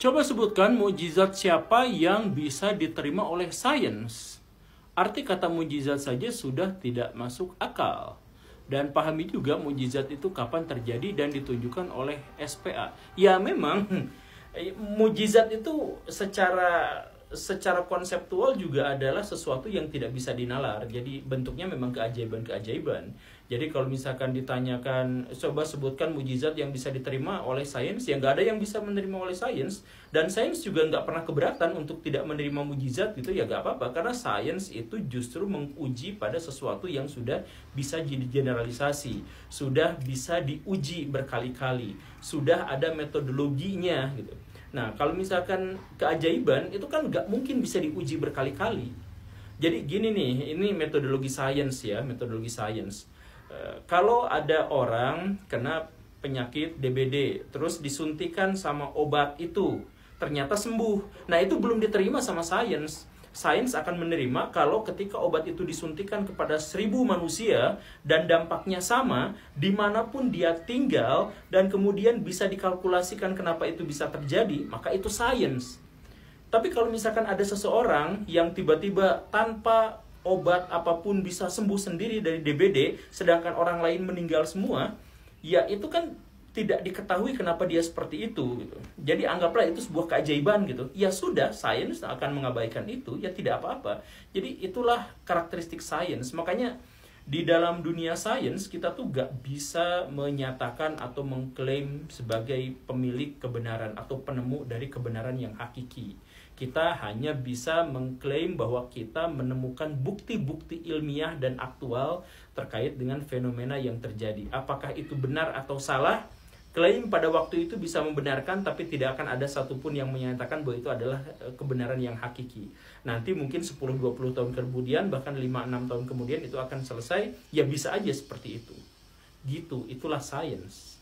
Coba sebutkan mukjizat siapa yang bisa diterima oleh sains. Arti kata mukjizat saja sudah tidak masuk akal. Dan pahami juga mukjizat itu kapan terjadi dan ditunjukkan oleh SPA. Ya memang mukjizat itu secara konseptual juga adalah sesuatu yang tidak bisa dinalar. Jadi bentuknya memang keajaiban-keajaiban. Jadi kalau misalkan ditanyakan, coba sebutkan mukjizat yang bisa diterima oleh sains, ya nggak ada yang bisa menerima oleh sains. Dan sains juga nggak pernah keberatan untuk tidak menerima mukjizat gitu, ya nggak apa-apa. Karena sains itu justru menguji pada sesuatu yang sudah bisa generalisasi, sudah bisa diuji berkali-kali, sudah ada metodologinya gitu. Nah, kalau misalkan keajaiban itu kan nggak mungkin bisa diuji berkali-kali. Jadi gini nih, ini metodologi sains ya, metodologi sains. Kalau ada orang kena penyakit DBD, terus disuntikan sama obat itu, ternyata sembuh. Nah, itu belum diterima sama sains. Sains akan menerima kalau ketika obat itu disuntikan kepada 1000 manusia dan dampaknya sama dimanapun dia tinggal dan kemudian bisa dikalkulasikan kenapa itu bisa terjadi, maka itu sains. Tapi kalau misalkan ada seseorang yang tiba-tiba tanpa obat apapun bisa sembuh sendiri dari DBD, sedangkan orang lain meninggal semua, ya itu kan tidak diketahui kenapa dia seperti itu gitu. Jadi anggaplah itu sebuah keajaiban gitu. Ya sudah, sains akan mengabaikan itu, ya tidak apa-apa. Jadi itulah karakteristik sains. Makanya di dalam dunia sains kita tuh gak bisa menyatakan atau mengklaim sebagai pemilik kebenaran atau penemu dari kebenaran yang hakiki. Kita hanya bisa mengklaim bahwa kita menemukan bukti-bukti ilmiah dan aktual terkait dengan fenomena yang terjadi. Apakah itu benar atau salah? Klaim pada waktu itu bisa membenarkan, tapi tidak akan ada satupun yang menyatakan bahwa itu adalah kebenaran yang hakiki. Nanti mungkin 10-20 tahun kemudian, bahkan 5-6 tahun kemudian itu akan selesai, ya bisa aja seperti itu. Gitu, itulah sains.